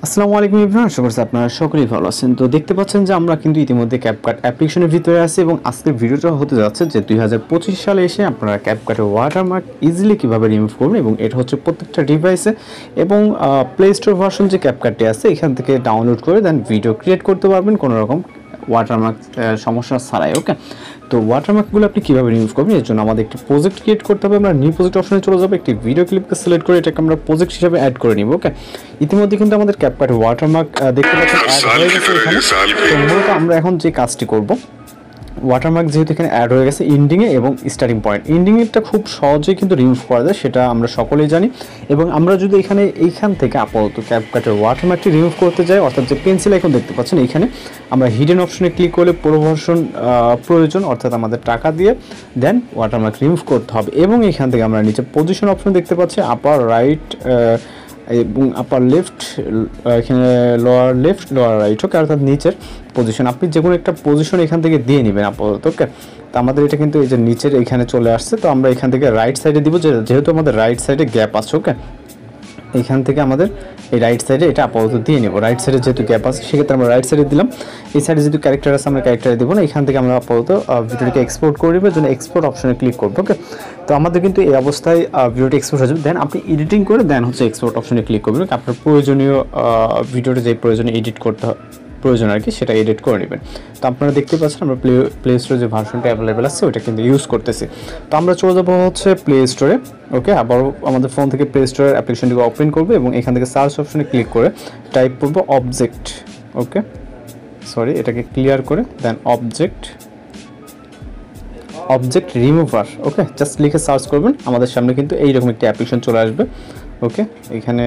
আসসালামু আলাইকুম এভরিওয়ান, আশা করছি আপনারা সকলেই ভালো আছেন। তো দেখতে পাচ্ছেন যে আমরা কিন্তু ইতিমধ্যে ক্যাপকাট অ্যাপ্লিকেশনের ভিতরে আছি এবং আজকের ভিডিওটা হতে যাচ্ছে যে 2025 সালে এসে আপনারা ক্যাপকাটের ওয়াটারমার্ক ইজিলি কীভাবে রিমুভ করবেন, এবং এটা হচ্ছে প্রত্যেকটা ডিভাইসে এবং প্লে স্টোর ভার্সন যে ক্যাপকাটটি আছে এখান থেকে ডাউনলোড করে দেন ভিডিও ক্রিয়েট করতে পারবেন কোনো রকম ওয়াটারমার্ক সমস্যা ছাড়াই। ওকে, তো ওয়াটারমার্কগুলো আপনি কীভাবে রিমুভ করবেন এর জন্য আমাদের একটি প্রজেক্ট ক্রিয়েট করতে হবে। আমরা নিউ প্রজেক্ট অপশনে চলে যাবো, একটি ভিডিও ক্লিপকে সিলেক্ট করে এটাকে আমরা প্রজেক্ট হিসাবে অ্যাড করে নিব। ওকে, ইতিমধ্যে কিন্তু আমাদের ক্যাপকাট ওয়াটারমার্ক দেখতে পাচ্ছেন অ্যাড হয়ে গেছে এখানে। তো মূলত আমরা এখন যে কাজটি করব, ওয়াটারমার্ক যেহেতু এখানে অ্যাড হয়ে গেছে ইন্ডিংয়ে এবং স্টার্টিং পয়েন্ট, ইন্ডিংয়েরটা খুব সহজেই কিন্তু রিমুভ করা যায়, সেটা আমরা সকলেই জানি। এবং আমরা যদি এইখান থেকে আপাতত ক্যাপকাটের ওয়াটারমার্কটি রিমুভ করতে যাই, অর্থাৎ যে পেন্সিল এখন দেখতে পাচ্ছেন এইখানে আমরা হিডেন অপশনে ক্লিক করলে পুরো ভার্সন প্রয়োজন, অর্থাৎ আমাদের টাকা দিয়ে দেন ওয়াটারমার্ক রিমুভ করতে হবে। এবং এখান থেকে আমরা নিচে পজিশন অপশন দেখতে পাচ্ছি, আপার রাইট এবং আপার লেফট, এখানে লোয়ার লেফট লোয়ার রাইট। ওকে, অর্থাৎ নিচের পজিশন আপনি যে কোনো একটা পজিশন এখান থেকে দিয়ে নেবেন আপাতত। ওকে, তো আমাদের এটা কিন্তু এই যে নিচের এখানে চলে আসছে, তো আমরা এখান থেকে রাইট সাইডে দিব, যেহেতু আমাদের রাইট সাইডে গ্যাপ আছে। ওকে, এখান থেকে আমাদের এই রাইট সাইডে এটা আপাতত দিয়ে নেব। রাইট সাইডে যেহেতু গ্যাপ আছে সেক্ষেত্রে আমরা রাইট সাইডে দিলাম। এই সাইডে যেহেতু ক্যারেক্টার আছে আমরা ক্যারেক্টারে দেবো না, এখান থেকে আমরা আপাতত ভিডিওটিকে এক্সপোর্ট করে নেব, জন্য এক্সপোর্ট অপশনে ক্লিক করবো। ওকে, তো আমাদের কিন্তু এই অবস্থায় ভিডিওটি এক্সপোর্ট হয়ে যাবে। দেন আপনি এডিটিং করে দেন হচ্ছে এক্সপোর্ট অপশনে ক্লিক করবেন। আপনার প্রয়োজনীয় ভিডিওটা যে প্রয়োজনে এডিট করতে প্রয়োজন আর কি সেটা এডিট করে নেবেন। তো আপনারা দেখতে পাচ্ছেন আমরা প্লে স্টোরে যে ভার্সনটা অ্যাভেলেবেল আছে ওটা কিন্তু ইউজ করতেছি। তো আমরা চলে যাবো হচ্ছে প্লে স্টোরে। ওকে, আবার আমাদের ফোন থেকে প্লে স্টোরের অ্যাপ্লিকেশনটিকে ওপেন করবো এবং এখান থেকে সার্চ অপশনে ক্লিক করে টাইপ করবো অবজেক্ট। ওকে, সরি, এটাকে ক্লিয়ার করে দেন অবজেক্ট রিমুভার। ওকে, জাস্ট লিখে সার্চ করবেন, আমাদের সামনে কিন্তু এইরকম একটি অ্যাপ্লিকেশন চলে আসবে। ওকে, এখানে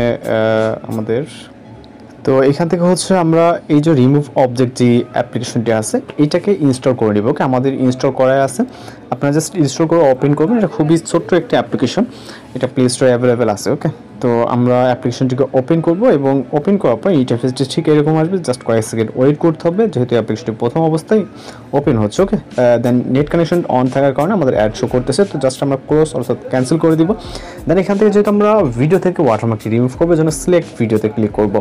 আমাদের তো এখান থেকে হচ্ছে আমরা এই যে রিমুভ অবজেক্ট যে অ্যাপ্লিকেশনটি আছে এইটাকে ইনস্টল করে নিব। ওকে, আমাদের ইনস্টল করাই আছে, আপনারা জাস্ট ইনস্টল করে ওপেন করবেন। এটা খুবই ছোট্ট একটি অ্যাপ্লিকেশন, এটা প্লে স্টোরে অ্যাভেলেবেল আছে। ওকে, তো আমরা অ্যাপ্লিকেশনটিকে ওপেন করব এবং ওপেন করার পর ইন্টারফেসটি ঠিক এরকম আসবে, জাস্ট কয়েক সেকেন্ড ওয়েট করতে হবে যেহেতু অ্যাপ্লিকেশনটি প্রথম অবস্থায় ওপেন হচ্ছে। ওকে, দেন নেট কানেকশন অন থাকার কারণে আমাদের অ্যাড শো করতেছে, তো জাস্ট আমরা ক্লোজ অর্থাৎ ক্যান্সেল করে দিব। দেন এখান থেকে যেহেতু আমরা ভিডিও থেকে ওয়াটারমার্কটি রিমুভ করবো জন্য সিলেক্ট ভিডিওতে ক্লিক করব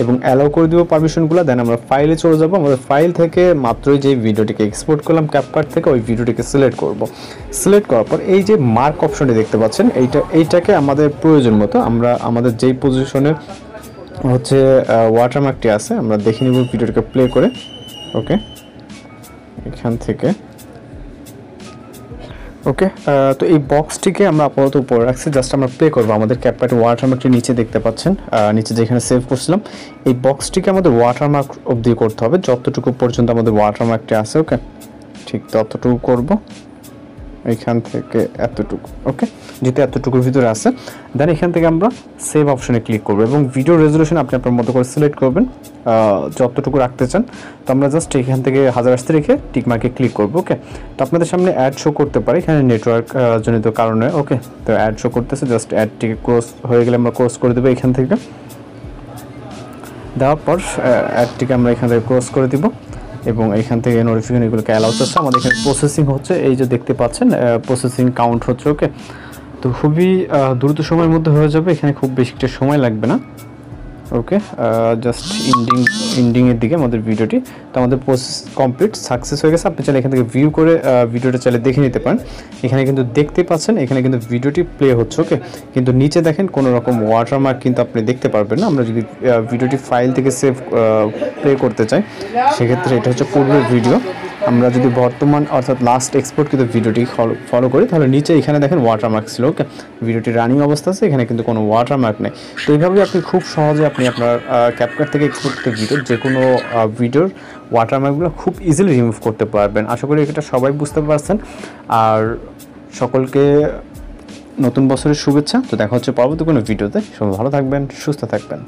এবং অ্যালাউ করে দিব পারমিশনগুলো। দেন আমরা ফাইলে চলে যাব, আমাদের ফাইল থেকে মাত্রই যে ভিডিওটিকে এক্সপোর্ট করলাম ক্যাপকাট থেকে ওই ভিডিওটিকে সিলেক্ট করব। সিলেক্ট করার পর এই যে মার্ক অপশনটি দেখতে পাচ্ছেন এইটাকে আমাদের প্রয়োজন মতো আমরা আমাদের যেই পজিশনে হচ্ছে ওয়াটারমার্কটি আছে আমরা দেখে নিব ভিডিওটিকে প্লে করে। ওকে, এখান থেকে ওকে, তো এই বক্সটিকে আমরা আপাতত উপরে রাখছি, জাস্ট আমরা প্লে করবো। আমাদের ক্যাপকাট ওয়াটারমার্কটি নিচে দেখতে পাচ্ছেন, নিচে যেখানে সেভ করছিলাম এই বক্সটিকে আমাদের ওয়াটারমার্ক অবধি করতে হবে, যতটুকু পর্যন্ত আমাদের ওয়াটারমার্কটি আছে। ওকে, ঠিক ততটুকু করব, এখান থেকে এতটুকু। ওকে, যেহেতু এতটুকুর ভিতরে আছে দেন এখান থেকে আমরা সেভ অপশনে ক্লিক করবো এবং ভিডিও রেজলিউশন আপনি আপনার মতো করে সিলেক্ট করবেন যতটুকু রাখতে চান। তো আমরা জাস্ট এখান থেকে 1000 আসতে রেখে টিকমার্কে ক্লিক করবো। ওকে, তো আপনাদের সামনে অ্যাড শো করতে পারে এখানে নেটওয়ার্ক জনিত কারণে। ওকে, তো অ্যাড শো করতেছে, জাস্ট অ্যাডটিকে ক্লোজ হয়ে গেলে আমরা ক্লোজ করে দেবো। এখান থেকে দেওয়ার পর অ্যাডটিকে আমরা এখান থেকে ক্লোজ করে দিব এবং এখান থেকে নোটিফিকেশন এগুলোকে অ্যালাউ করছে। আমাদের এখানে প্রসেসিং হচ্ছে, এই যে দেখতে পাচ্ছেন প্রসেসিং কাউন্ট হচ্ছে। ওকে, তো খুবই দ্রুত সময়ের মধ্যে হয়ে যাবে, এখানে খুব বেশি একটা সময় লাগবে না। ওকে, জাস্ট ইন্ডিংয়ের দিকে আমাদের ভিডিওটি, তো আমাদের প্রসেস কমপ্লিট সাকসেস হয়ে গেছে। আপনি চাইলে এখান থেকে ভিউ করে ভিডিওটা চাইলে দেখে নিতে পারেন। এখানে কিন্তু দেখতে পাচ্ছেন এখানে কিন্তু ভিডিওটি প্লে হচ্ছে। ওকে, কিন্তু নিচে দেখেন কোনো রকম ওয়াটারমার্ক কিন্তু আপনি দেখতে পারবেন না। আমরা যদি ভিডিওটি ফাইল থেকে সেভ প্লে করতে চাই সেক্ষেত্রে এটা হচ্ছে পূর্বের ভিডিও, আমরা যদি বর্তমান অর্থাৎ লাস্ট এক্সপোর্ট কিন্তু ভিডিওটি ফলো করি তাহলে নিচে এখানে দেখেন ওয়াটারমার্ক ছিল। ওকে, ভিডিওটি রানিং অবস্থা আছে, এখানে কিন্তু কোনো ওয়াটারমার্ক নেই। তো এইভাবে আপনি খুব সহজে আপনি আপনার ক্যাপকাট থেকে এক্সপোর্ট ভিডিও যে কোনো ভিডিওর ওয়াটারমার্কগুলো খুব ইজিলি রিমুভ করতে পারবেন। আশা করি এটা সবাই বুঝতে পারছেন। আর সকলকে নতুন বছরের শুভেচ্ছা। তো দেখা হচ্ছে পরবর্তী কোনো ভিডিওতে। সবাই ভালো থাকবেন, সুস্থ থাকবেন।